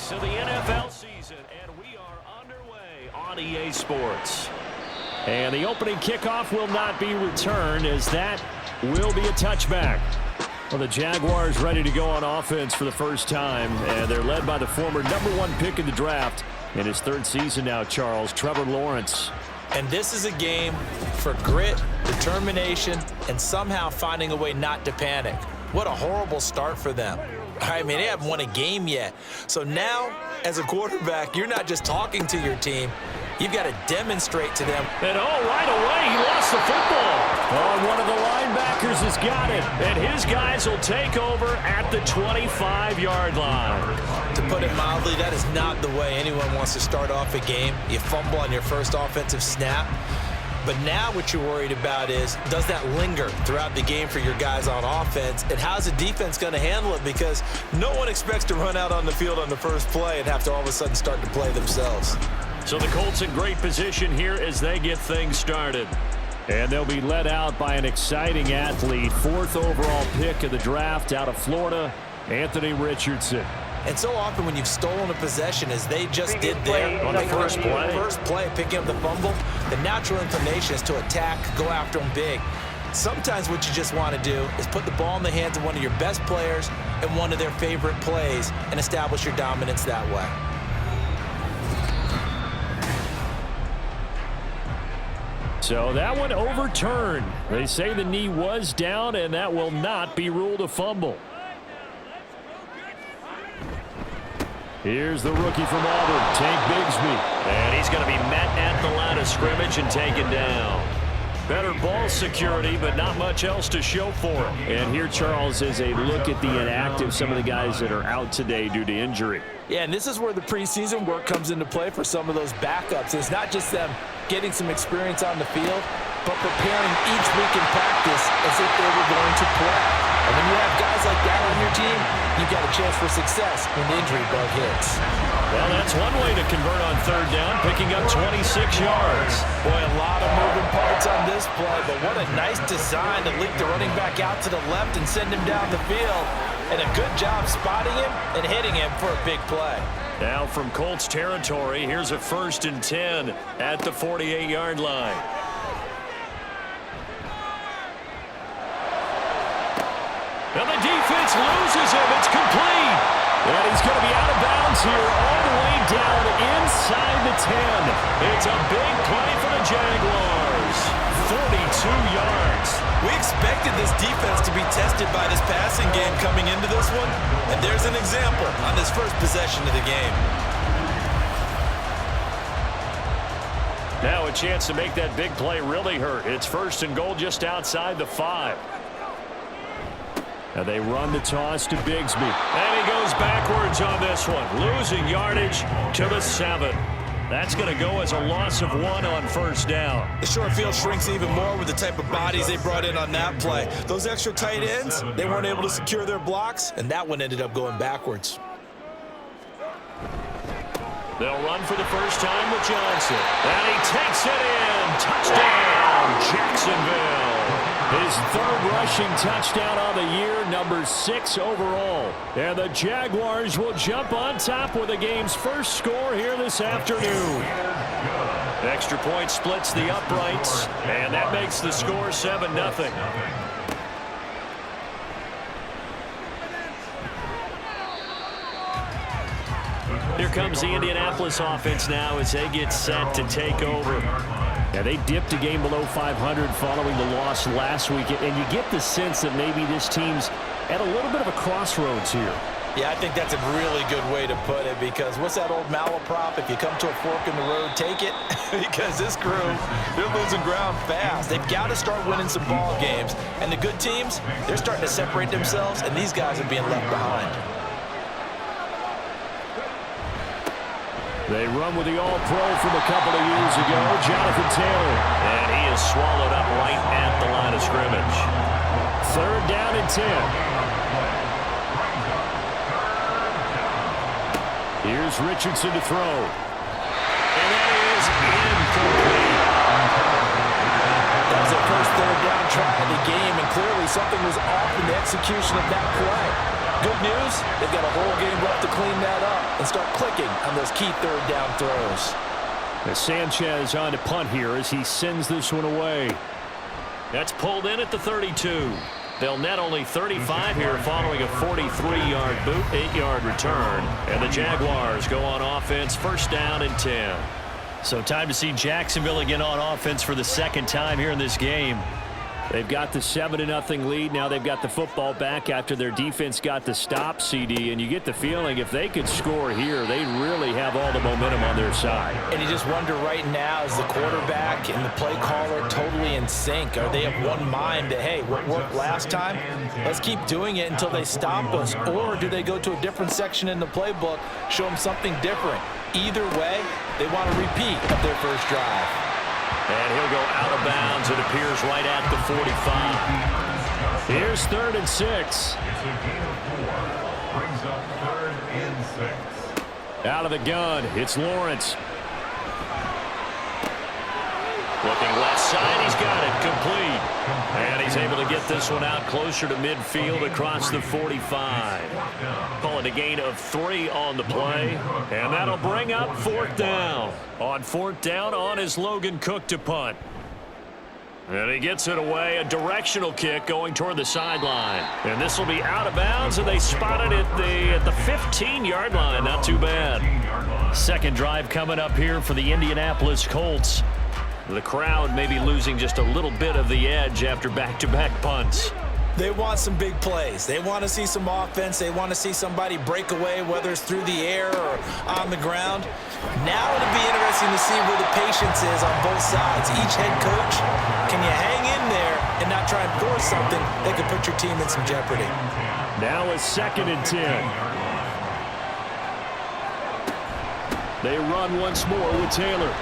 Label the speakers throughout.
Speaker 1: weeks of the NFL season, and we are underway on EA Sports. And the opening kickoff will not be returned, as that will be a touchback. Well, the Jaguars ready to go on offense for the first time, and they're led by the former #1 pick in the draft in his third season now, Charles, Trevor Lawrence.
Speaker 2: And this is a game for grit, determination, and somehow finding a way not to panic. What a horrible start for them. I mean, they haven't won a game yet. So now, as a quarterback, you're not just talking to your team. You've got to demonstrate to them.
Speaker 1: And right away, he lost the football. Oh, one of the linebackers has got it. And his guys will take over at the 25-yard line.
Speaker 2: To put it mildly, that is not the way anyone wants to start off a game. You fumble on your first offensive snap. But now what you're worried about is, does that linger throughout the game for your guys on offense? And how's the defense going to handle it? Because no one expects to run out on the field on the first play and have to all of a sudden start to play themselves.
Speaker 1: So the Colts in great position here as they get things started. And they'll be led out by an exciting athlete. 4th overall pick of the draft out of Florida, Anthony Richardson.
Speaker 2: And so often when you've stolen a possession, as they just did there
Speaker 1: on the first
Speaker 2: play, picking up the fumble, the natural inclination is to attack, go after them big. Sometimes what you just want to do is put the ball in the hands of one of your best players and one of their favorite plays and establish your dominance that way.
Speaker 1: So that one overturned. They say the knee was down, and that will not be ruled a fumble. Here's the rookie from Auburn, Tank Bigsby. And he's going to be met at the line of scrimmage and taken down. Better ball security, but not much else to show for it. And here, Charles, is a look at the inactive, some of the guys that are out today due to injury.
Speaker 2: Yeah, and this is where the preseason work comes into play for some of those backups. It's not just them getting some experience on the field, but preparing each week in practice as if they were going to play. And when you have guys like that on your team, you've got a chance for success when the injury bug hits.
Speaker 1: Well, that's one way to convert on 3rd down, picking up 26 yards.
Speaker 2: Boy, a lot of moving parts on this play, but what a nice design to leak the running back out to the left and send him down the field. And a good job spotting him and hitting him for a big play.
Speaker 1: Now from Colts territory, here's a 1st and 10 at the 48-yard line. And the defense loses him. It's complete. And he's going to be out of bounds here all the way down inside the 10. It's a big play for the Jaguars. 42 yards.
Speaker 2: We expected this defense to be tested by this passing game coming into this one. And there's an example on this first possession of the game.
Speaker 1: Now a chance to make that big play really hurt. It's 1st and goal just outside the 5. And they run the toss to Bigsby. And he goes backwards on this one, losing yardage to the 7. That's going to go as a loss of 1 on 1st down.
Speaker 2: The short field shrinks even more with the type of bodies they brought in on that play. Those extra tight ends, they weren't able to secure their blocks, and that one ended up going backwards.
Speaker 1: They'll run for the first time with Johnson. And he takes it in. Touchdown, Jacksonville. His 3rd rushing touchdown on the year, number 6 overall. And the Jaguars will jump on top with the game's first score here this afternoon. Extra point splits the uprights, and that makes the score 7-0. Here comes the Indianapolis offense now as they get set to take over. Yeah, they dipped a game below 500 following the loss last week, and you get the sense that maybe this team's at a little bit of a crossroads here.
Speaker 2: Yeah, I think that's a really good way to put it, because what's that old malaprop? If you come to a fork in the road, take it. Because this crew, they're losing ground fast. They've got to start winning some ball games. And the good teams, they're starting to separate themselves, and these guys are being left behind.
Speaker 1: They run with the All-Pro from a couple of years ago, Jonathan Taylor. And he is swallowed up right at the line of scrimmage. 3rd down and 10. Here's Richardson to throw. And that is incomplete.
Speaker 2: That was their first 3rd down try of the game, and clearly something was off in the execution of that play. Good news, they've got a whole game left to clean that up and start clicking on those key third down throws.
Speaker 1: Sanchez on to punt here as he sends this one away. That's pulled in at the 32. They'll net only 35 here following a 43-yard boot, 8-yard return. And the Jaguars go on offense, first down and 10. So time to see Jacksonville again on offense for the second time here in this game. They've got the 7-0 lead. Now they've got the football back after their defense got the stop, CD. And you get the feeling if they could score here, they really have all the momentum on their side.
Speaker 2: And you just wonder right now, is the quarterback and the play caller totally in sync? Are they of one mind that, hey, what worked last time, let's keep doing it until they stop us? Or do they go to a different section in the playbook, show them something different? Either way, they want a repeat of their first drive.
Speaker 1: And he'll go out of bounds, it appears, right at the 45. Here's 3rd and 6.
Speaker 3: Brings up 3rd and 6.
Speaker 1: Out of the gun, it's Lawrence. Looking left side, he's got it, complete. And he's able to get this one out closer to midfield across the 45. Call it a gain of 3 on the play. And that'll bring up 4th down. On 4th down, on is Logan Cook to punt. And he gets it away, a directional kick going toward the sideline. And this will be out of bounds, and they spot it at the 15-yard line. Not too bad. Second drive coming up here for the Indianapolis Colts. The crowd may be losing just a little bit of the edge after back-to-back punts.
Speaker 2: They want some big plays. They want to see some offense. They want to see somebody break away, whether it's through the air or on the ground. Now it'll be interesting to see where the patience is on both sides. Each head coach, can you hang in there and not try and force something that could put your team in some jeopardy?
Speaker 1: Now a 2nd and 10. They run once more with Taylor.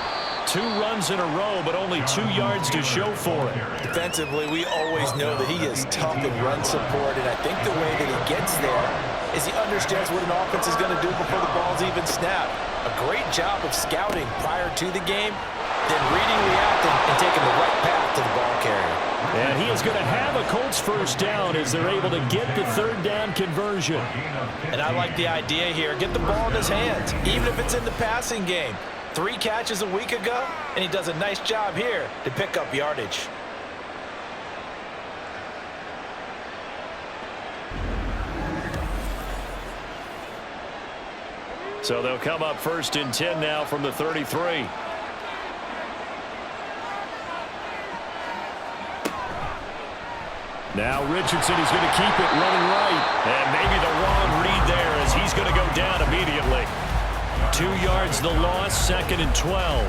Speaker 1: 2 runs in a row, but only 2 yards to show for it.
Speaker 2: Defensively, we always know that he is tough in run support, and I think the way that he gets there is he understands what an offense is going to do before the ball's even snapped. A great job of scouting prior to the game, then reading, reacting, and taking the right path to the ball carrier.
Speaker 1: And he is going to have a Colts first down as they're able to get the 3rd down conversion.
Speaker 2: And I like the idea here. Get the ball in his hands, even if it's in the passing game. 3 catches a week ago, and he does a nice job here to pick up yardage.
Speaker 1: So they'll come up 1st and 10 now from the 33. Now Richardson is going to keep it running right. And maybe the wrong read there as he's going to go down immediately. 2 yards the loss, 2nd and 12.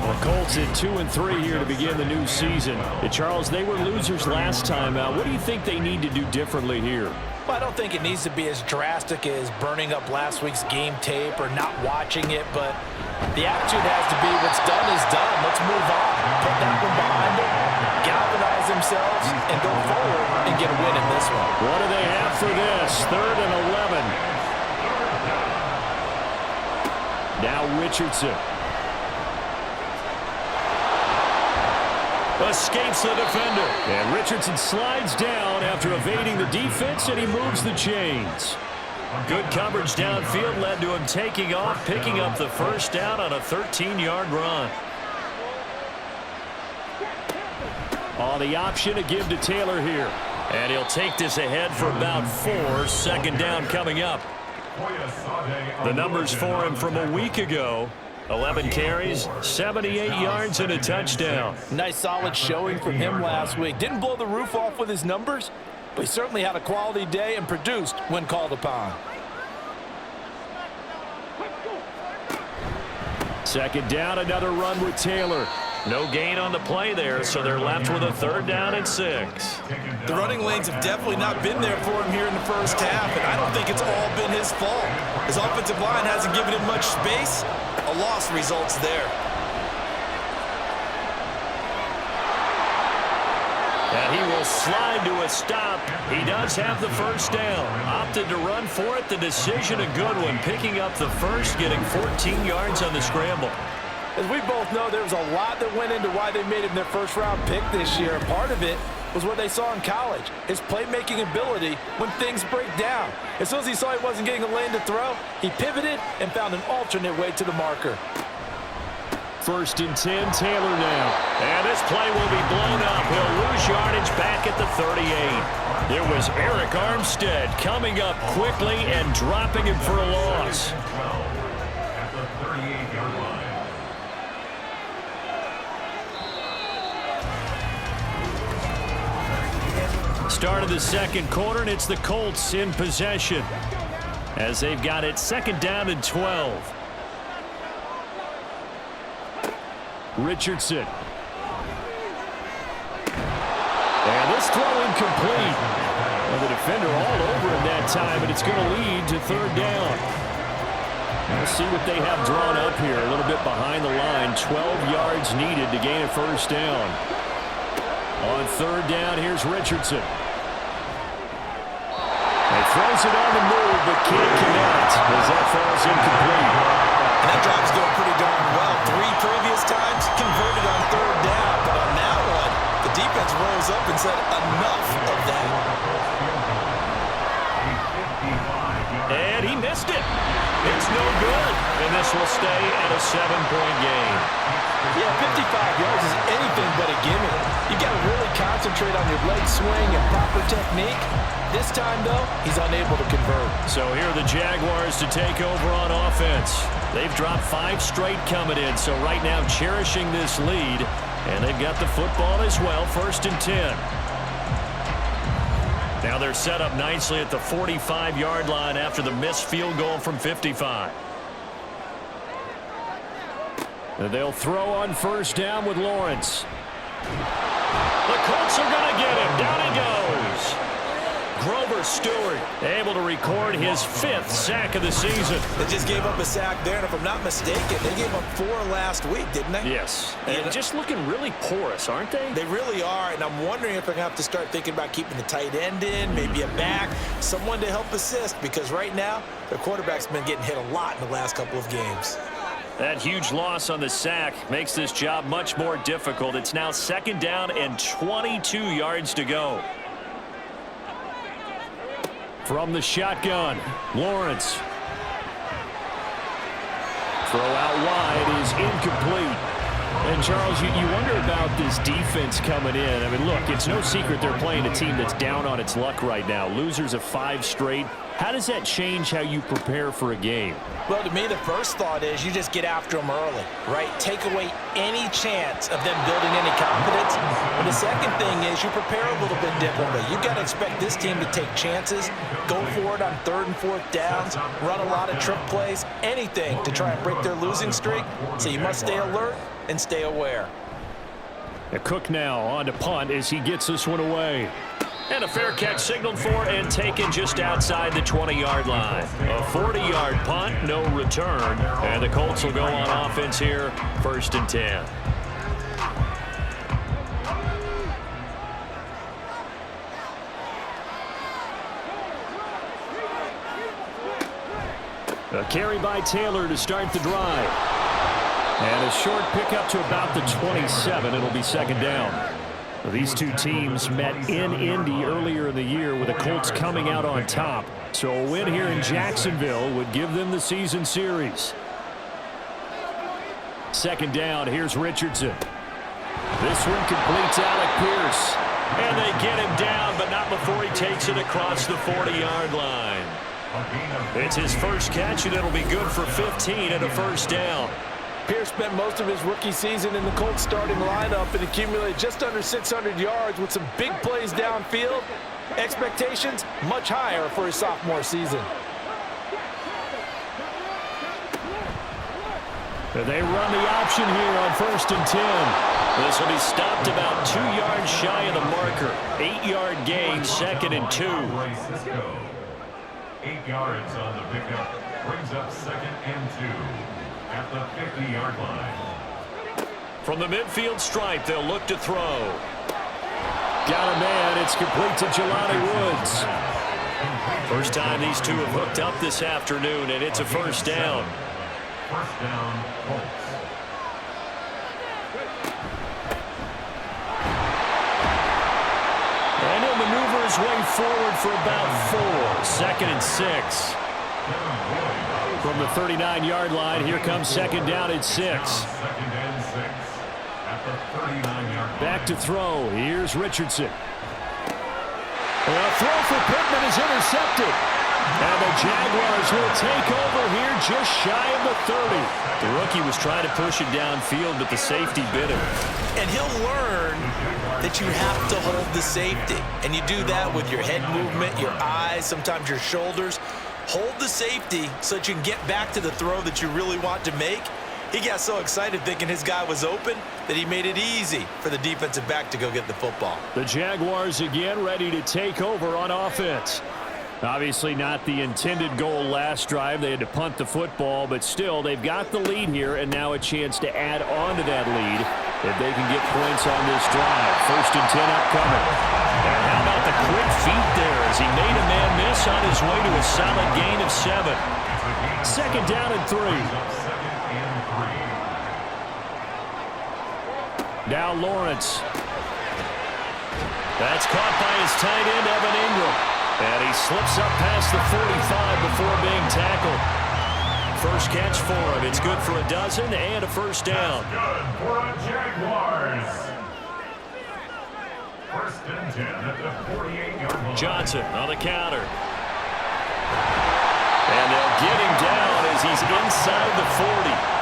Speaker 1: The Colts at 2-3 here to begin the new season. Charles, they were losers last time out. What do you think they need to do differently here?
Speaker 2: Well, I don't think it needs to be as drastic as burning up last week's game tape or not watching it, but the attitude has to be what's done is done. Let's move on. Put that one behind them, galvanize themselves, and go forward and get a win in this one.
Speaker 1: What do they have for this? 3rd and 11. Now Richardson. Escapes the defender. And Richardson slides down after evading the defense, and he moves the chains. Good coverage downfield led to him taking off, picking up the first down on a 13-yard run. On the option to give to Taylor here. And he'll take this ahead for about 4. 2nd down coming up. The numbers for him from a week ago. 11 carries, 78 yards, and a touchdown.
Speaker 2: Nice solid showing from him last week. Didn't blow the roof off with his numbers, but he certainly had a quality day and produced when called upon.
Speaker 1: 2nd down, another run with Taylor. No gain on the play there, so they're left with a 3rd down and 6.
Speaker 2: The running lanes have definitely not been there for him here in the first half, and I don't think it's all been his fault. His offensive line hasn't given him much space. A loss results there.
Speaker 1: And he will slide to a stop. He does have the first down. Opted to run for it. The decision a good one. Picking up the first, getting 14 yards on the scramble.
Speaker 2: As we both know, there was a lot that went into why they made him their first-round pick this year. Part of it
Speaker 4: was what they saw in college, his playmaking ability when things break down. As soon as he saw he wasn't getting a lane to throw, he pivoted and found an alternate way to the marker.
Speaker 1: 1st and 10, Taylor now. And this play will be blown up. He'll lose yardage back at the 38. It was Eric Armstead coming up quickly and dropping him for a loss.
Speaker 3: At the 38-yard line.
Speaker 1: Start of the 2nd quarter, and it's the Colts in possession as they've got it 2nd down and 12. Richardson. And this throw incomplete. Well, the defender all over him that time, but it's going to lead to 3rd down. We'll see what they have drawn up here. A little bit behind the line. 12 yards needed to gain a 1st down. On 3rd down, here's Richardson. He throws it on the move, but can't connect as that falls incomplete.
Speaker 2: And that drive's going pretty darn well. 3 previous times converted on 3rd down. But on that one, the defense rose up and said enough of that.
Speaker 1: And he missed it. It's no good. And this will stay at a 7-point game.
Speaker 4: Yeah, 55 yards is anything but a gimme. You got to really concentrate on your leg swing and proper technique. This time, though, he's unable to convert.
Speaker 1: So here are the Jaguars to take over on offense. They've dropped 5 straight coming in, so right now cherishing this lead. And they've got the football as well, 1st and 10. Now they're set up nicely at the 45-yard line after the missed field goal from 55. And they'll throw on 1st down with Lawrence. The Colts are going to get him. Down he goes. Grover Stewart able to record his 5th sack of the season.
Speaker 2: They just gave up a sack there, and if I'm not mistaken, they gave up 4 last week, didn't they?
Speaker 1: Yes. And just looking really porous, aren't they?
Speaker 2: They really are, and I'm wondering if they're going to have to start thinking about keeping the tight end in, maybe a back, someone to help assist, because right now, their quarterback's been getting hit a lot in the last couple of games.
Speaker 1: That huge loss on the sack makes this job much more difficult. It's now 2nd down and 22 yards to go. From the shotgun, Lawrence. Throw out wide is incomplete. And, Charles, you wonder about this defense coming in. I mean, look, it's no secret they're playing a team that's down on its luck right now. Losers of 5 straight. How does that change how you prepare for a game?
Speaker 4: Well, to me, the first thought is you just get after them early, right? Take away any chance of them building any confidence. But the second thing is you prepare a little bit differently. You've got to expect this team to take chances, go for it on 3rd and 4th downs, run a lot of trick plays, anything to try and break their losing streak. So you must stay alert and stay aware.
Speaker 1: Cook now on to punt as he gets this one away. And a fair catch signaled for and taken just outside the 20-yard line. A 40-yard punt, no return. And the Colts will go on offense here, 1st and 10. A carry by Taylor to start the drive. And a short pickup to about the 27. It'll be 2nd down. These two teams met in Indy earlier in the year with the Colts coming out on top. So a win here in Jacksonville would give them the season series. 2nd down, here's Richardson. This one completes Alec Pierce. And they get him down, but not before he takes it across the 40-yard line. It's his first catch, and it'll be good for 15 and a 1st down.
Speaker 4: Pierce spent most of his rookie season in the Colts starting lineup and accumulated just under 600 yards with some big plays downfield. Expectations much higher for his sophomore season.
Speaker 1: They run the option here on 1st and 10. This will be stopped about 2 yards shy of the marker. 8-yard gain, 2nd and 2.
Speaker 3: 8 yards on the pickup. Brings up 2nd and 2. At the 50-yard line.
Speaker 1: From the midfield stripe, they'll look to throw. Got a man. It's complete to Jelani Woods. First time these two have hooked up this afternoon, and it's a 1st down.
Speaker 3: 1st down, Colts.
Speaker 1: his way forward for about 4. 2nd and 6. From the 39-yard line, here comes 2nd down and 6. Back to throw. Here's Richardson. A throw for Pittman is intercepted. And the Jaguars will take over here just shy of the 30. The rookie was trying to push it downfield, but the safety bit him.
Speaker 2: And he'll learn that you have to hold the safety. And you do that with your head movement, your eyes, sometimes your shoulders. Hold the safety so that you can get back to the throw that you really want to make. He got so excited thinking his guy was open that he made it easy for the defensive back to go get the football.
Speaker 1: The Jaguars again ready to take over on offense. Obviously not the intended goal last drive. They had to punt the football, but still they've got the lead here and now a chance to add on to that lead if they can get points on this drive. 1st and 10 upcoming. And how about the quick feet there as he made a man miss on his way to a solid gain of 7. 2nd down and 3. Now Lawrence. That's caught by his tight end, Evan Ingram. And he slips up past the 45 before being tackled. First catch for him. It's good for a dozen and a first down.
Speaker 3: That's good for a Jaguars. 1st and 10 at the 48-yard line.
Speaker 1: Johnson on the counter. And they'll get him down as he's inside the 40.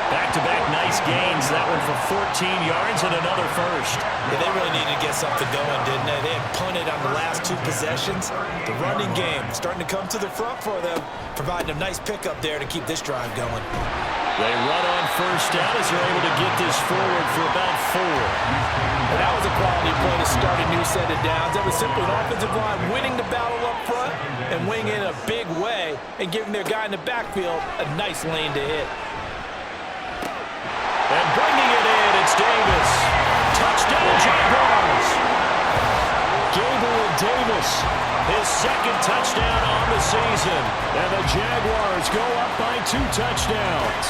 Speaker 1: Back-to-back nice gains. That one for 14 yards and another first.
Speaker 2: Yeah, they really needed to get something going, didn't they? They had punted on the last 2 possessions. The running game starting to come to the front for them, providing a nice pickup there to keep this drive going.
Speaker 1: They run on first down as they're able to get this forward for about 4.
Speaker 4: And that was a quality play to start a new set of downs. That was simply an offensive line winning the battle up front and winning in a big way and giving their guy in the backfield a nice lane to hit.
Speaker 1: And bringing it in, it's Davis. Touchdown, Jaguars. Gabriel Davis, his 2nd touchdown on the season. And the Jaguars go up by 2 touchdowns.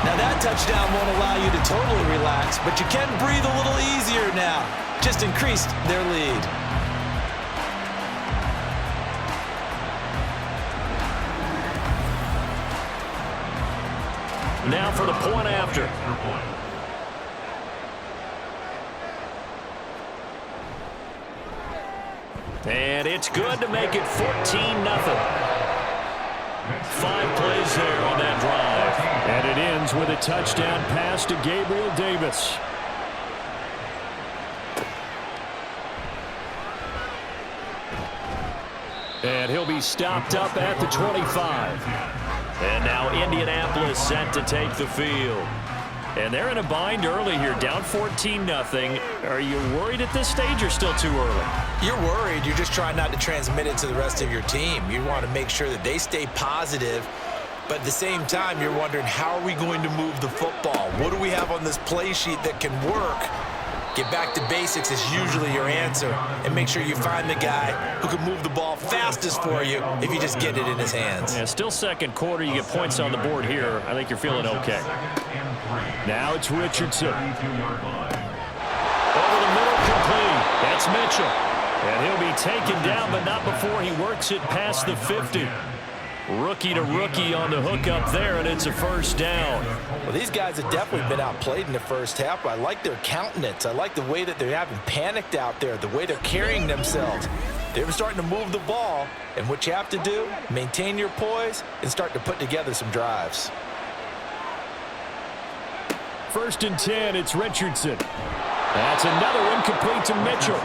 Speaker 2: Now that touchdown won't allow you to totally relax, but you can breathe a little easier now. Just increased their lead.
Speaker 1: Now for the point after. And it's good to make it 14-0. 5 plays there on that drive. And it ends with a touchdown pass to Gabriel Davis. And he'll be stopped up at the 25. And now Indianapolis set to take the field. And they're in a bind early here, down 14-0. Are you worried at this stage or still too early?
Speaker 2: You're worried. You're just trying not to transmit it to the rest of your team. You want to make sure that they stay positive. But at the same time, you're wondering, how are we going to move the football? What do we have on this play sheet that can work? Get back to basics is usually your answer. And make sure you find the guy who can move the ball fastest for you if you just get it in his hands.
Speaker 1: Yeah, still 2nd quarter. You get points on the board here. I think you're feeling okay. Now it's Richardson. Over the middle, complete. That's Mitchell. And he'll be taken down, but not before he works it past the 50. Rookie to rookie on the hook up there, and it's a first down.
Speaker 2: Well, these guys have definitely been outplayed in the first half. I like their countenance. I like the way that they haven't panicked out there, the way they're carrying themselves. They're starting to move the ball, and what you have to do, maintain your poise and start to put together some drives.
Speaker 1: 1st and 10, it's Richardson. That's another one complete to Mitchell.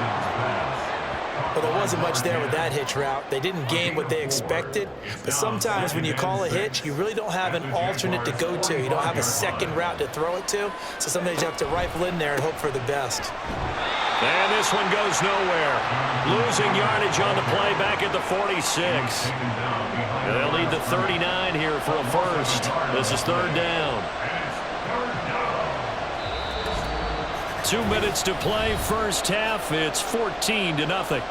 Speaker 2: Well, there wasn't much there with that hitch route. They didn't gain what they expected. But sometimes when you call a hitch, you really don't have an alternate to go to. You don't have a second route to throw it to. So sometimes you have to rifle in there and hope for the best.
Speaker 1: And this one goes nowhere. Losing yardage on the play back at the 46. And they'll need the 39 here for a first. This is 3rd down. 2 minutes to play, first half. It's 14-0.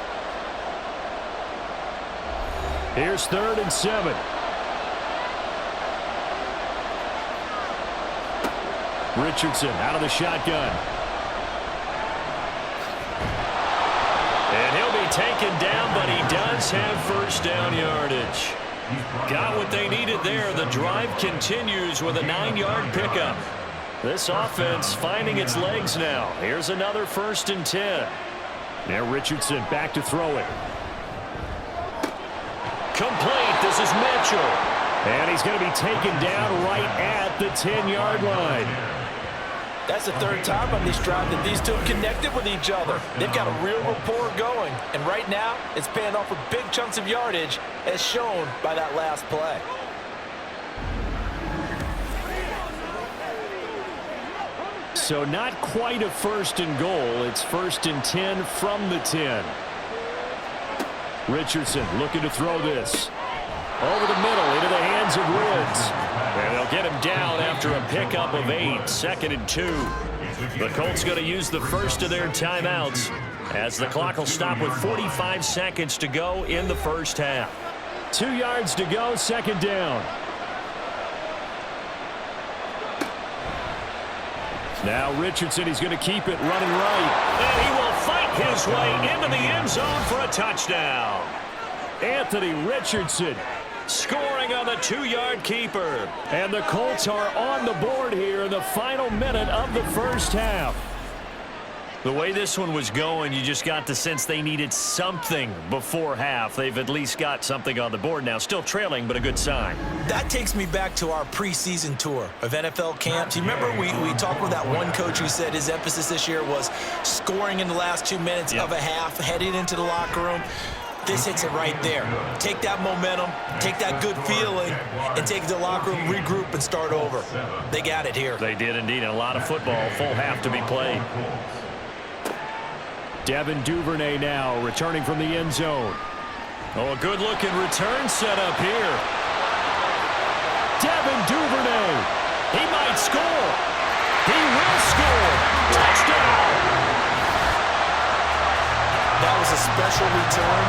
Speaker 1: Here's 3rd and 7. Richardson out of the shotgun. And he'll be taken down, but he does have first down yardage. Got what they needed there. The drive continues with a 9-yard pickup. This offense finding its legs now. Here's another 1st and 10. Now Richardson back to throw it. Complete. This is Mitchell. And he's going to be taken down right at the 10-yard line.
Speaker 4: That's the 3rd time on this drive that these two have connected with each other. They've got a real rapport going. And right now, it's paying off with big chunks of yardage, as shown by that last play.
Speaker 1: So not quite a 1st and goal. It's 1st and 10 from the 10. Richardson looking to throw this. Over the middle into the hands of Woods. And they'll get him down after a pickup of 8. 2nd and 2. The Colts going to use the first of their timeouts as the clock will stop with 45 seconds to go in the first half. 2 yards to go, 2nd down. Now Richardson, he's going to keep it running right. And he will fight his way into the end zone for a touchdown. Anthony Richardson scoring on the 2-yard keeper. And the Colts are on the board here in the final minute of the first half. The way this one was going, you just got the sense they needed something before half. They've at least got something on the board now. Still trailing, but a good sign.
Speaker 4: That takes me back to our preseason tour of NFL camps. You remember we talked with that one coach who said his emphasis this year was scoring in the last 2 minutes of a half, heading into the locker room. This hits it right there. Take that momentum, take that good feeling, and take it to the locker room, regroup, and start over. They got it here.
Speaker 1: They did indeed. A lot of football, full half to be played. Devin Duvernay now returning from the end zone. Oh, a good-looking return set up here. Devin Duvernay. He might score. He will score. Touchdown.
Speaker 4: That was a special return,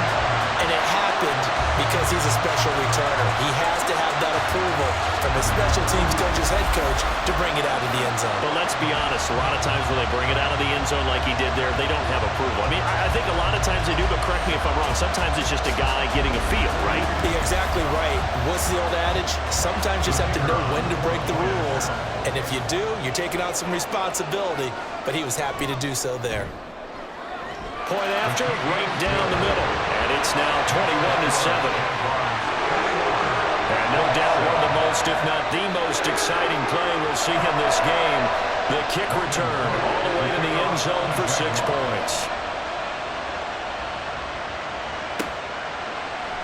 Speaker 4: and it happened because he's a special returner. He has to have that approval from his special teams coach's head coach to bring it out of the end zone.
Speaker 1: But let's be honest, a lot of times when they bring it out of the end zone like he did there, they don't have approval. I mean, I think a lot of times they do, but correct me if I'm wrong. Sometimes it's just a guy getting a feel, right?
Speaker 4: You're exactly right. What's the old adage? Sometimes you just have to know when to break the rules, and if you do, you're taking on some responsibility, but he was happy to do so there.
Speaker 1: Point after, right down the middle. And it's now 21-7. And no doubt one of the most, if not the most exciting play we'll see in this game. The kick return all the way to the end zone for 6 points.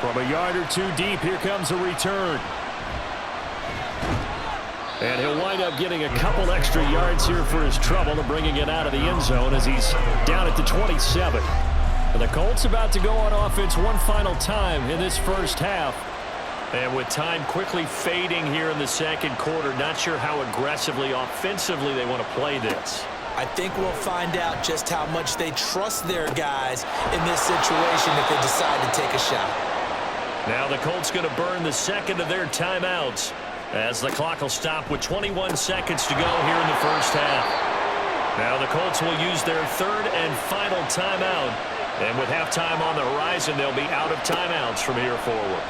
Speaker 1: From a yard or 2 deep, here comes a return. And he'll wind up getting a couple extra yards here for his trouble and bringing it out of the end zone as he's down at the 27. And the Colts about to go on offense one final time in this first half. And with time quickly fading here in the second quarter, not sure how aggressively, offensively they want to play this.
Speaker 4: I think we'll find out just how much they trust their guys in this situation if they decide to take a shot.
Speaker 1: Now the Colts going to burn the second of their timeouts, as the clock will stop with 21 seconds to go here in the first half. Now the Colts will use their 3rd and final timeout. And with halftime on the horizon, they'll be out of timeouts from here forward.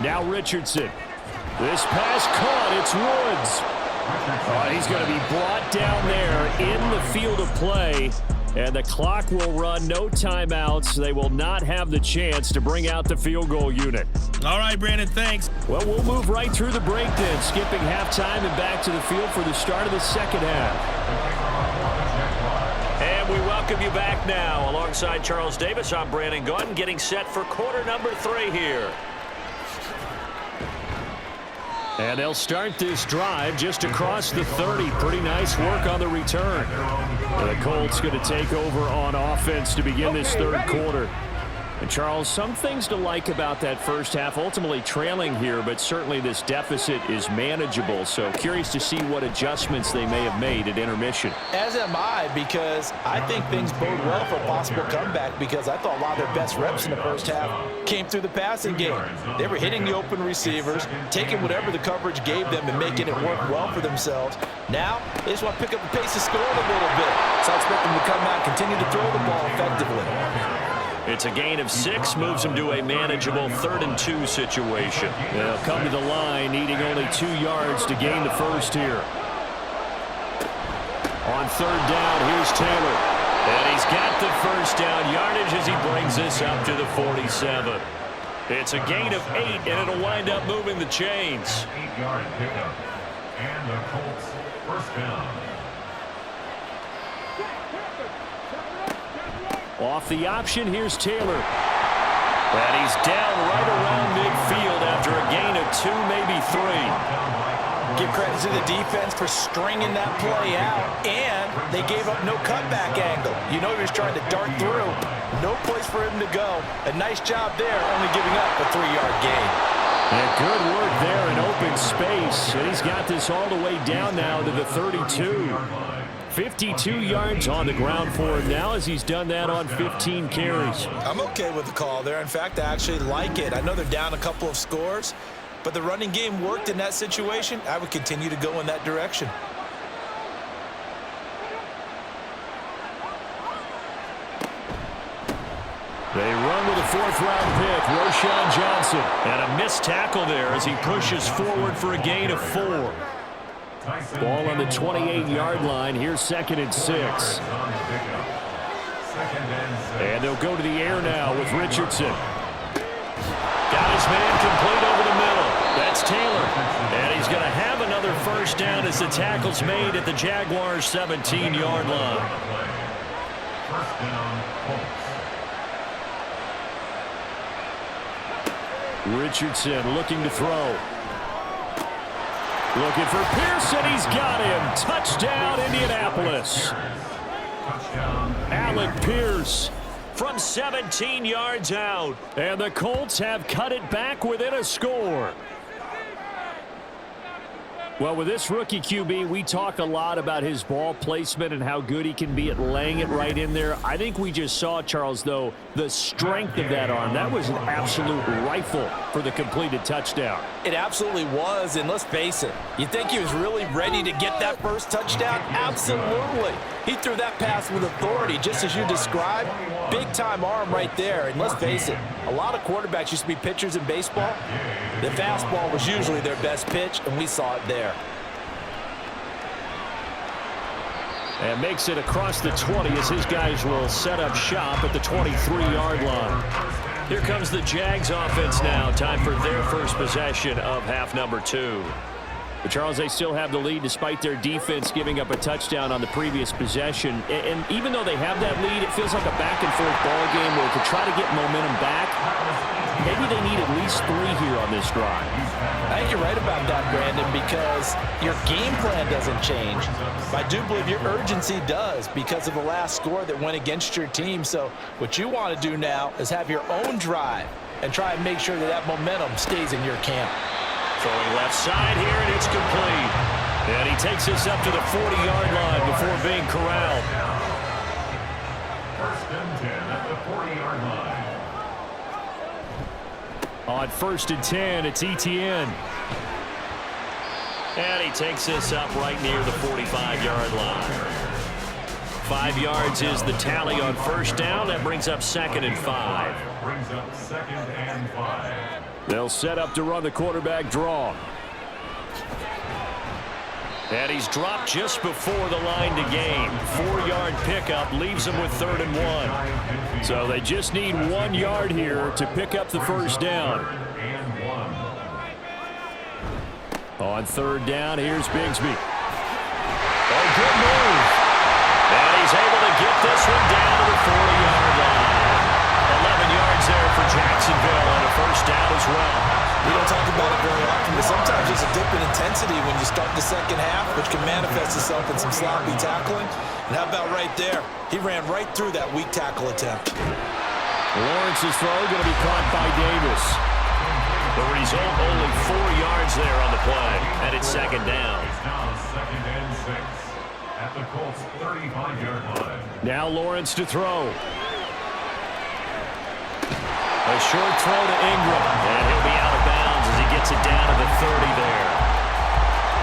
Speaker 1: Now Richardson. This pass caught. It's Woods. He's going to be brought down there in the field of play. And the clock will run, no timeouts. They will not have the chance to bring out the field goal unit.
Speaker 5: All right, Brandon, thanks.
Speaker 1: Well, we'll move right through the break then, skipping halftime and back to the field for the start of the second half. And we welcome you back now. Alongside Charles Davis, I'm Brandon Gaudin, getting set for quarter number 3 here. And they'll start this drive just across the 30. Pretty nice work on the return. And the Colts going to take over on offense to begin this third quarter. And Charles, some things to like about that first half. Ultimately trailing here, but certainly this deficit is manageable. So curious to see what adjustments they may have made at intermission.
Speaker 4: As am I, because I think things bode well for a possible comeback, because I thought a lot of their best reps in the first half came through the passing game. They were hitting the open receivers, taking whatever the coverage gave them and making it work well for themselves. Now, they just want to pick up the pace of scoring a little bit. So I expect them to come out and continue to throw the ball effectively.
Speaker 1: It's a gain of 6, moves them to a manageable 3rd and 2 situation. They'll come to the line, needing only 2 yards to gain the first here. On 3rd down, here's Taylor. And he's got the first down yardage as he brings this up to the 47. It's a gain of 8, and it'll wind up moving the chains.
Speaker 3: 8-yard pickup. And the Colts first down.
Speaker 1: Off the option, here's Taylor. And he's down right around midfield after a gain of 2, maybe 3.
Speaker 4: Give credit to the defense for stringing that play out, and they gave up no cutback angle. You know he was trying to dart through. No place for him to go. A nice job there, only giving up a 3-yard gain.
Speaker 1: And good work there in open space. And he's got this all the way down now to the 32. 52 yards on the ground for him now as he's done that on 15 carries.
Speaker 2: I'm okay with the call there. In fact, I actually like it. I know they're down a couple of scores, but the running game worked in that situation. I would continue to go in that direction.
Speaker 1: They run with a 4th-round pick, Roschon Johnson. And a missed tackle there as he pushes forward for a gain of 4. Ball on the 28-yard line. Here's 2nd and 6. And they'll go to the air now with Richardson. Got his man complete over the middle. That's Taylor. And he's going to have another first down as the tackle's made at the Jaguars' 17-yard line.
Speaker 3: First down, Colts.
Speaker 1: Richardson looking to throw. Looking for Pearson. He's got him. Touchdown, Indianapolis. Alec Pierce from 17 yards out. And the Colts have cut it back within a score. Well, with this rookie QB, we talk a lot about his ball placement and how good he can be at laying it right in there. I think we just saw, Charles, though, the strength of that arm. That was an absolute rifle for the completed touchdown.
Speaker 4: It absolutely was, and let's face it, you think he was really ready to get that first touchdown? Absolutely. He threw that pass with authority, just as you described. Big-time arm right there, and let's face it, a lot of quarterbacks used to be pitchers in baseball. The fastball was usually their best pitch, and we saw it there.
Speaker 1: And makes it across the 20 as his guys will set up shop at the 23-yard line. Here comes the Jags offense now. Time for their first possession of half number 2. But Charles, they still have the lead despite their defense giving up a touchdown on the previous possession. And even though they have that lead, it feels like a back-and-forth ball game where to try to get momentum back, maybe they need at least 3 here on this drive.
Speaker 4: I think you're right about that, Brandon, because your game plan doesn't change. I do believe your urgency does because of the last score that went against your team. So what you want to do now is have your own drive and try and make sure that that momentum stays in your camp.
Speaker 1: Throwing left side here, and it's complete. And he takes us up to the 40-yard line before being corralled.
Speaker 3: First and 10 at the 40-yard line.
Speaker 1: On 1st and 10, it's Etienne. And he takes us up right near the 45-yard line. 5 yards is the tally on first down. That brings up 2nd and 5.
Speaker 3: Brings up 2nd and 5.
Speaker 1: They'll set up to run the quarterback draw. And he's dropped just before the line to gain. 4-yard pickup leaves him with 3rd and 1. So they just need 1 yard here to pick up the first down. On 3rd down, here's Bigsby. A good move. And he's able to get this one down to the 40-yard line. 11 yards there for Jacksonville and a first down as well.
Speaker 2: We don't talk about it very often, but sometimes there's a dip in intensity when you start the second half, which can manifest itself in some sloppy tackling. And how about right there? He ran right through that weak tackle attempt.
Speaker 1: Lawrence's throw going to be caught by Davis. The result, only 4 yards there on the play, and it's second down.
Speaker 3: It's now 2nd and 6 at the Colts 35-yard line.
Speaker 1: Now Lawrence to throw. A short throw to Ingram, and he'll be out of bounds as he gets it down to the 30 there.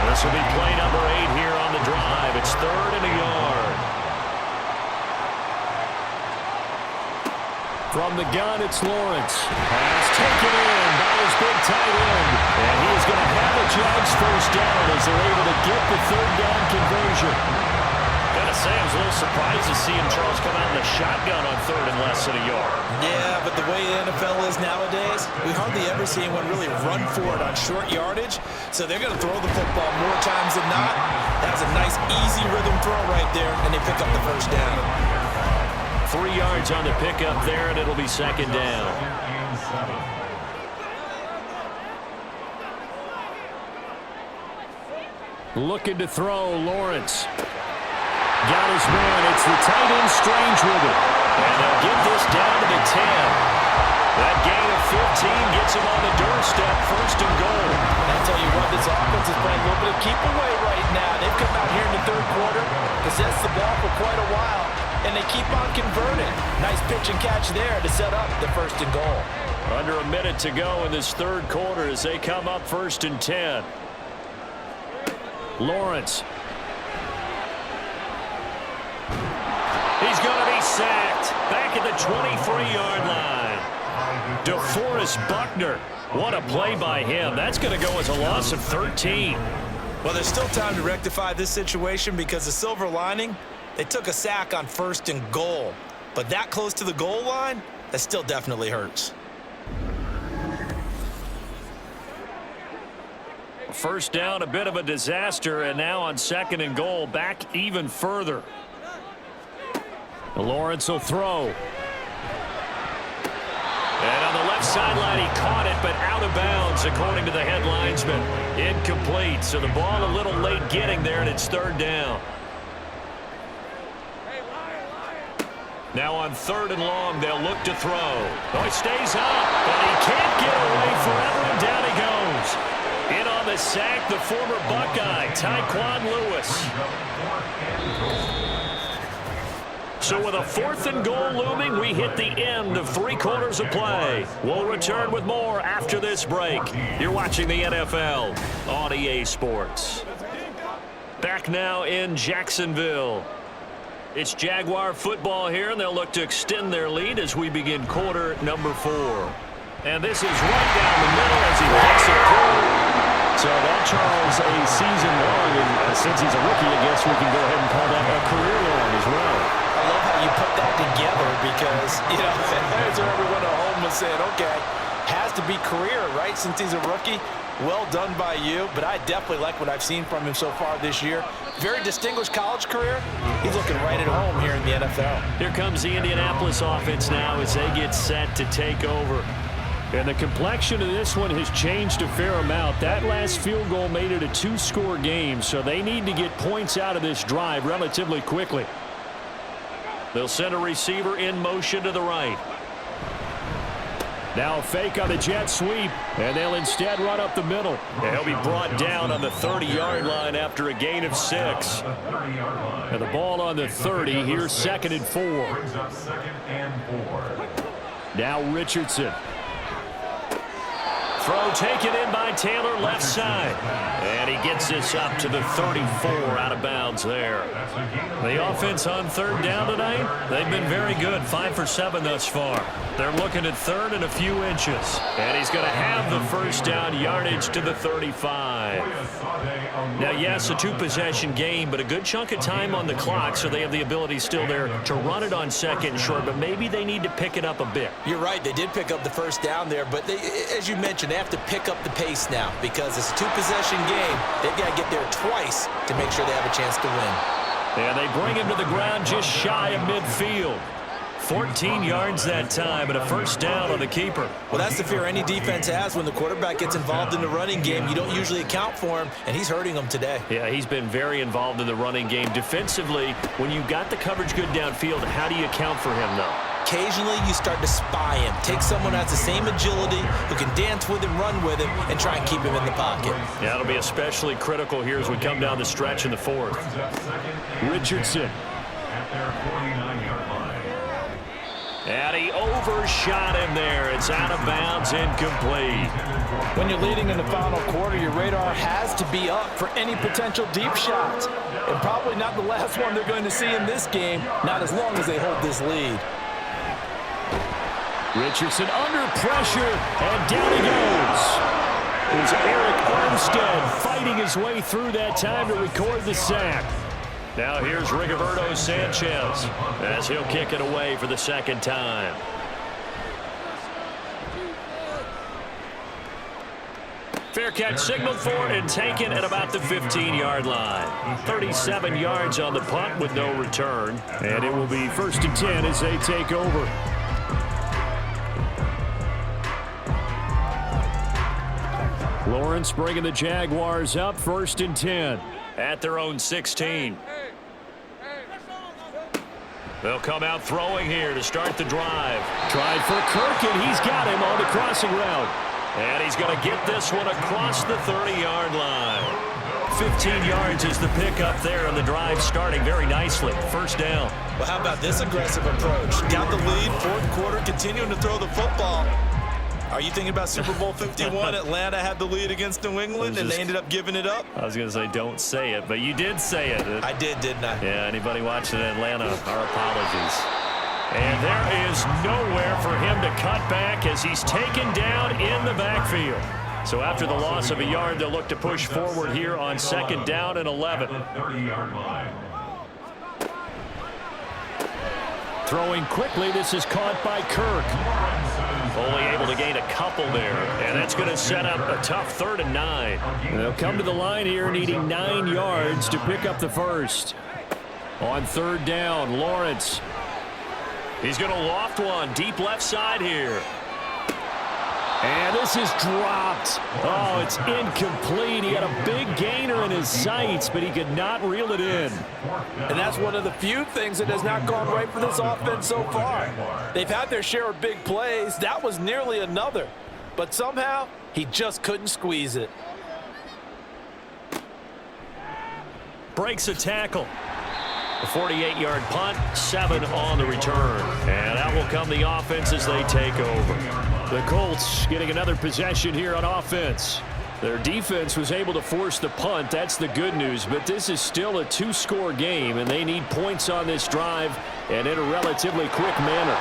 Speaker 1: This will be play number 8 here on the drive. It's 3rd and a yard. From the gun, it's Lawrence. Pass taken in by his big tight end. And he is going to have the Jags first down as they're able to get the 3rd down conversion. Gotta say, I was a little surprised to see Charles come out in the shotgun on 3rd and less than a yard.
Speaker 4: Yeah, but the way the NFL is nowadays, we hardly ever see anyone really run for it on short yardage. So they're going to throw the football more times than not. That was a nice, easy rhythm throw right there, and they pick up the first down.
Speaker 1: 3 yards on the pickup there, and it'll be second down. Looking to throw, Lawrence. Got his man. It's the tight end Strange with it. And they'll get this down to the 10. That gain of 15 gets him on the doorstep, 1st and goal.
Speaker 4: I'll tell you what, this offense is playing a little bit of keep away right now. They've come out here in the 3rd quarter, possessed the ball for quite a while, and they keep on converting. Nice pitch and catch there to set up the 1st and goal.
Speaker 1: Under a minute to go in this 3rd quarter as they come up 1st and 10. Lawrence. He's going to be sacked back at the 23-yard line. DeForest Buckner. What a play by him. That's going to go as a loss of 13.
Speaker 4: Well, there's still time to rectify this situation because the silver lining, they took a sack on 1st and goal. But that close to the goal line, that still definitely hurts.
Speaker 1: First down, a bit of a disaster, and now on 2nd and goal, back even further. Lawrence will throw. And on the left sideline, he caught it, but out of bounds, according to the head linesman. Incomplete, so the ball a little late getting there, and it's 3rd down. Now on 3rd and long, they'll look to throw. Oh, he stays up, but he can't get away forever, and down he goes. In on the sack, the former Buckeye, Tyquan Lewis. So with a 4th and goal looming, we hit the end of 3 quarters of play. We'll return with more after this break. You're watching the NFL on EA Sports. Back now in Jacksonville. It's Jaguar football here, and they'll look to extend their lead as we begin quarter number 4. And this is right down the middle as he picks it through. So that, Charles, a season long, and since he's a rookie, I guess we can go ahead and call that a career long as well.
Speaker 4: I love how you put that together because, you know, as everyone at home was saying, okay, has to be career, right, since he's a rookie. Well done by you, but I definitely like what I've seen from him so far this year. Very distinguished college career. He's looking right at home here in the NFL.
Speaker 1: Here comes the Indianapolis offense now as they get set to take over. And the complexion of this one has changed a fair amount. That last field goal made it a 2-score game, so they need to get points out of this drive relatively quickly. They'll send a receiver in motion to the right. Now a fake on the jet sweep, and they'll instead run up the middle. And he'll be brought down on the 30-yard line after a gain of 6. And the ball on the 30, here's 2nd and 4. Now Richardson. Throw taken in by Taylor, left side. And he gets this up to the 34, out of bounds there. The offense on 3rd down tonight, they've been very good, 5 for 7 thus far. They're looking at 3rd and a few inches. And he's going to have the first down, yardage to the 35. Now, yes, a 2-possession game, but a good chunk of time on the clock, so they have the ability still there to run it on 2nd and short, but maybe they need to pick it up a bit.
Speaker 4: You're right, they did pick up the first down there, but they, as you mentioned, they have to pick up the pace now because it's a 2-possession game. They've got to get there twice to make sure they have a chance to win.
Speaker 1: And they bring him to the ground just shy of midfield. 14 yards that time and a first down on the keeper.
Speaker 4: Well, that's the fear any defense has when the quarterback gets involved in the running game. You don't usually account for him, and he's hurting them today.
Speaker 1: Yeah, he's been very involved in the running game. Defensively, when you got the coverage good downfield, how do you account for him, though?
Speaker 2: occasionally you start to spy him. Take someone who has the same agility, who can dance with him, run with him, and try and keep him in the pocket.
Speaker 1: Yeah, it'll be especially critical here as we come down the stretch in the fourth. Richardson.
Speaker 3: At their 49-yard line.
Speaker 1: And he overshot him there. It's out of bounds, incomplete.
Speaker 4: When you're leading in the final quarter, your radar has to be up for any potential deep shots. And probably not the last one they're going to see in this game, not as long as they hold this lead.
Speaker 1: Richardson under pressure, and down he goes. It was Eric Armstead fighting his way through that time to record the sack. Now here's Rigoberto Sanchez as he'll kick it away for the second time. Fair catch signaled for and taken at about the 15-yard line. 37 yards on the punt with no return. And it will be 1st and 10 as they take over. Lawrence bringing the Jaguars up, 1st and 10 at their own 16. They'll come out throwing here to start the drive. Tried for Kirk, and he's got him on the crossing route. And he's going to get this one across the 30-yard line. 15 yards is the pickup there, and the drive starting very nicely. 1st down.
Speaker 2: Well, how about this aggressive approach? Got the lead, 4th quarter, continuing to throw the football. Are you thinking about Super Bowl 51? Atlanta had the lead against New England, and they ended up giving it up?
Speaker 1: I was going to say don't say it, but you did say it.
Speaker 2: I did, didn't I?
Speaker 1: Yeah, anybody watching Atlanta, our apologies. And there is nowhere for him to cut back as he's taken down in the backfield. So after the loss of a yard, they'll look to push forward here on 2nd down and 11.
Speaker 3: 30-yard line.
Speaker 1: Throwing quickly, this is caught by Kirk. Only able to gain a couple there, and that's going to set up a tough 3rd and 9. They'll come to the line here needing 9 yards to pick up the first. On 3rd down, Lawrence. He's going to loft one deep left side here. And this is dropped. Oh, it's incomplete. He had a big gainer in his sights, but he could not reel it in.
Speaker 4: And that's one of the few things that has not gone right for this offense so far. They've had their share of big plays. That was nearly another. But somehow, he just couldn't squeeze it.
Speaker 1: Breaks a tackle. A 48-yard punt, 7 on the return. And out will come the offense as they take over. The Colts getting another possession here on offense. Their defense was able to force the punt. That's the good news. But this is still a 2-score game, and they need points on this drive and in a relatively quick manner.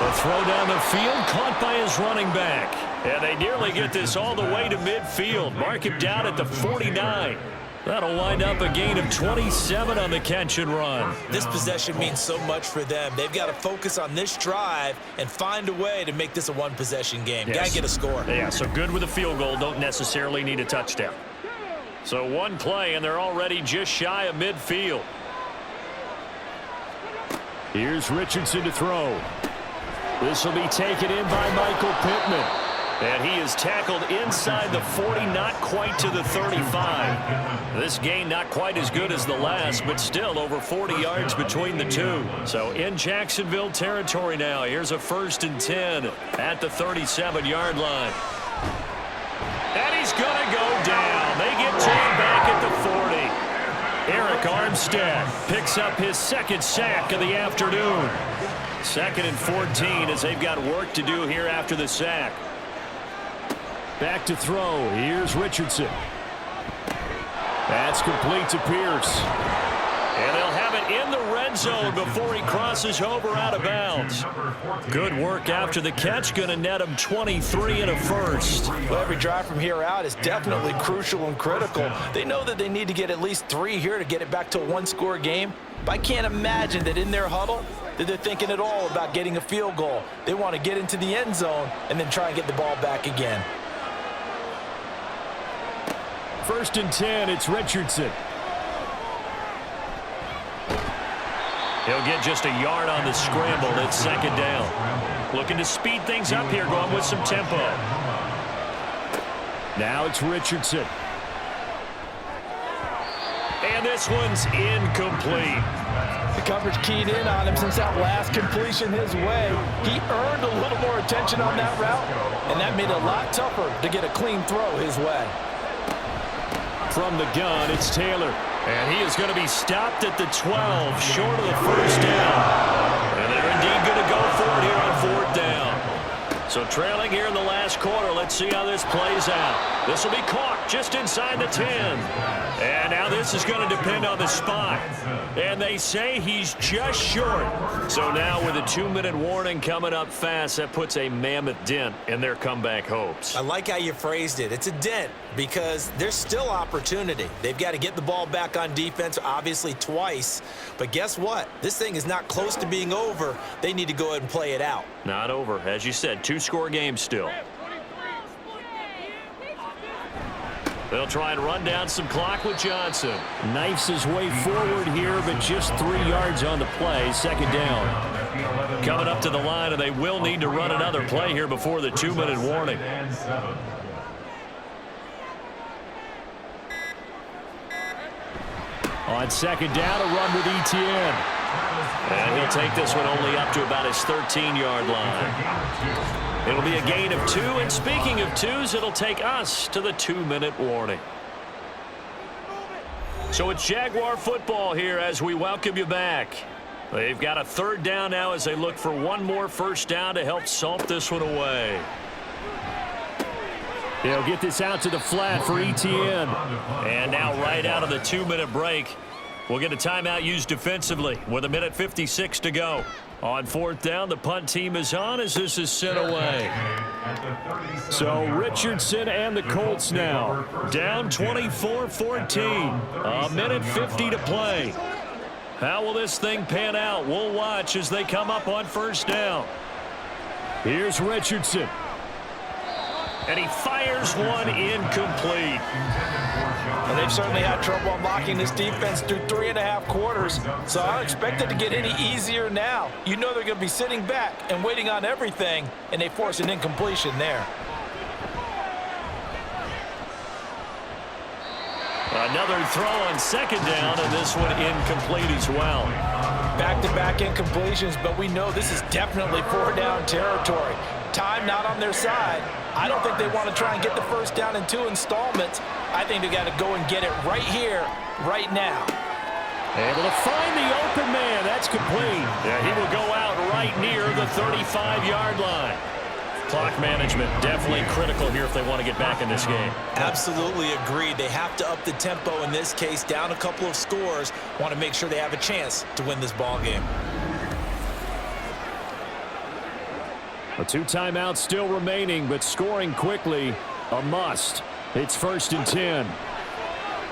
Speaker 1: A throw down the field caught by his running back. And they nearly get this all the way to midfield. Mark him down at the 49. That'll wind up a gain of 27 on the catch and run.
Speaker 2: This possession means so much for them. They've got to focus on this drive and find a way to make this a one-possession game.
Speaker 1: Yes.
Speaker 2: Got to get a score.
Speaker 1: Yeah, so good with a field goal. Don't necessarily need a touchdown. So one play, and they're already just shy of midfield. Here's Richardson to throw. This will be taken in by Michael Pittman. And he is tackled inside the 40, not quite to the 35. This gain not quite as good as the last, but still over 40 yards between the two. So in Jacksonville territory now. Here's a 1st and 10 at the 37-yard line. And he's going to go down. They get to him back at the 40. Eric Armstead picks up his 2nd sack of the afternoon. 2nd and 14 as they've got work to do here after the sack. Back to throw. Here's Richardson. That's complete to Pierce. And they'll have it in the red zone before he crosses over out of bounds. Good work after the catch. Going to net him 23 and a first.
Speaker 4: Well, every drive from here out is definitely crucial and critical. They know that they need to get at least 3 here to get it back to a 1-score game. But I can't imagine that in their huddle that they're thinking at all about getting a field goal. They want to get into the end zone and then try and get the ball back again.
Speaker 1: 1st and 10, it's Richardson. He'll get just a yard on the scramble. It's 2nd down. Looking to speed things up here, going with some tempo. Now it's Richardson. And this one's incomplete.
Speaker 4: The coverage keyed in on him since that last completion his way. He earned a little more attention on that route, and that made it a lot tougher to get a clean throw his way.
Speaker 1: From the gun, it's Taylor. And he is going to be stopped at the 12, short of the first down. And they're indeed going to go for it here on fourth down. So trailing here in the last quarter, let's see how this plays out. This will be caught just inside the 10. And now this is going to depend on the spot. And they say he's just short. So now with a 2-minute warning coming up fast, that puts a mammoth dent in their comeback hopes.
Speaker 2: I like how you phrased it. It's a dent because there's still opportunity. They've got to get the ball back on defense, obviously twice. But guess what? This thing is not close to being over. They need to go ahead and play it out.
Speaker 1: Not over. As you said, 2-score game still. They'll try and run down some clock with Johnson. Knifes his way forward here, but just 3 yards on the play. Second down. Coming up to the line, and they will need to run another play here before the 2-minute warning. On second down, a run with Etienne. And he'll take this one only up to about his 13-yard line. It'll be a gain of 2, and speaking of 2s, it'll take us to the 2-minute warning. So it's Jaguar football here as we welcome you back. They've got a third down now as they look for one more first down to help salt this one away. They'll get this out to the flat for Etienne. And now right out of the 2-minute break, we'll get a timeout used defensively with 1:56 to go. On fourth down, the punt team is on as this is sent away. So Richardson and the Colts now down 24-14. 1:50 to play. How will this thing pan out? We'll watch as they come up on first down. Here's Richardson. And he fires one incomplete.
Speaker 4: And they've certainly had trouble unlocking this defense through 3.5 quarters, so I don't expect it to get any easier now. You know they're going to be sitting back and waiting on everything, and they force an incompletion there.
Speaker 1: Another throw on second down, and this one incomplete as well.
Speaker 4: Back-to-back incompletions, but we know this is definitely 4-down territory. Time not on their side. I don't think they want to try and get the first down in 2 installments. I think they got to go and get it right here, right now.
Speaker 1: Able to find the open man. That's complete. Yeah, he will go out right near the 35-yard line. Clock management definitely critical here if they want to get back in this game.
Speaker 2: Absolutely agreed. They have to up the tempo in this case, down a couple of scores. Want to make sure they have a chance to win this ball game.
Speaker 1: A 2 timeouts still remaining, but scoring quickly, a must. It's 1st and 10.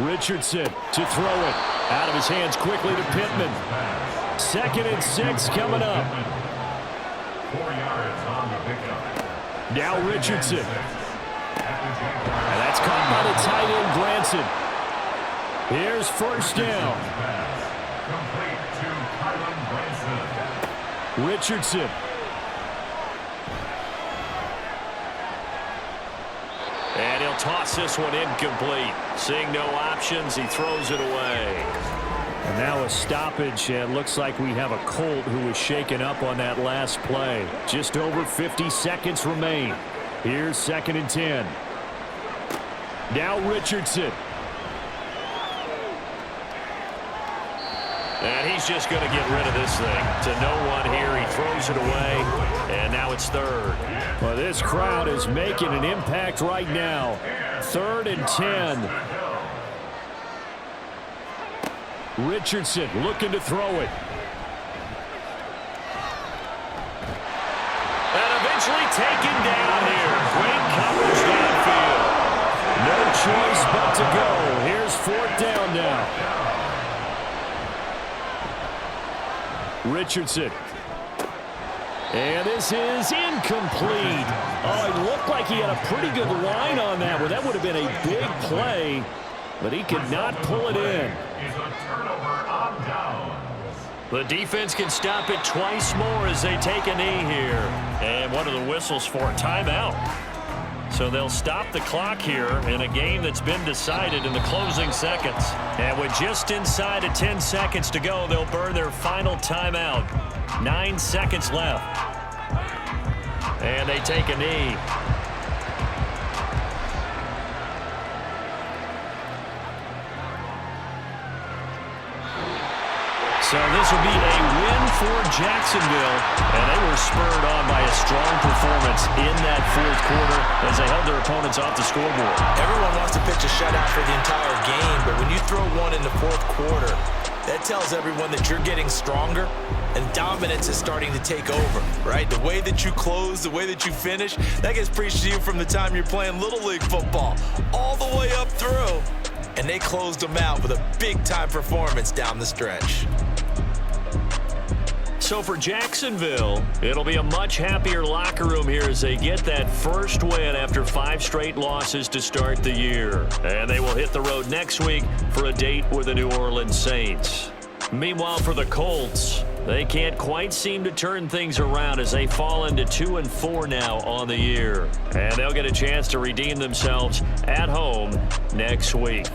Speaker 1: Richardson to throw it. Out of his hands quickly to Pittman. 2nd and 6 coming up.
Speaker 3: 4 yards on the pickup.
Speaker 1: Now Richardson. And that's caught by the tight end, Granson. Here's first down.
Speaker 3: Complete to Kylan Granson.
Speaker 1: Richardson. And he'll toss this one incomplete. Seeing no options, he throws it away. And now a stoppage, and looks like we have a Colt who was shaken up on that last play. Just over 50 seconds remain. Here's 2nd and 10. Now Richardson. And he's just going to get rid of this thing. To no one here, he throws it away, and now it's 3rd. Well, this crowd is making an impact right now. 3rd and 10. Richardson looking to throw it. And eventually taken down here. Great coverage downfield. No choice but to go. Here's 4th down now. Richardson. And this is incomplete. Oh, it looked like he had a pretty good line on that one. That would have been a big play, but he could not pull it in. The defense can stop it twice more as they take a knee here. And what are the whistles for? Timeout. So they'll stop the clock here in a game that's been decided in the closing seconds. And with just inside of 10 seconds to go, they'll burn their final timeout. 9 seconds left. And they take a knee. So this will be a win for Jacksonville, and they were spurred on by a strong performance in that fourth quarter as they held their opponents off the scoreboard.
Speaker 2: Everyone wants to pitch a shutout for the entire game, but when you throw one in the fourth quarter, that tells everyone that you're getting stronger and dominance is starting to take over, right? The way that you close, the way that you finish, that gets preached to you from the time you're playing Little League football all the way up through. And they closed them out with a big-time performance down the stretch.
Speaker 1: So for Jacksonville, it'll be a much happier locker room here as they get that first win after 5 straight losses to start the year. And they will hit the road next week for a date with the New Orleans Saints. Meanwhile, for the Colts, they can't quite seem to turn things around as they fall into 2-4 now on the year. And they'll get a chance to redeem themselves at home next week.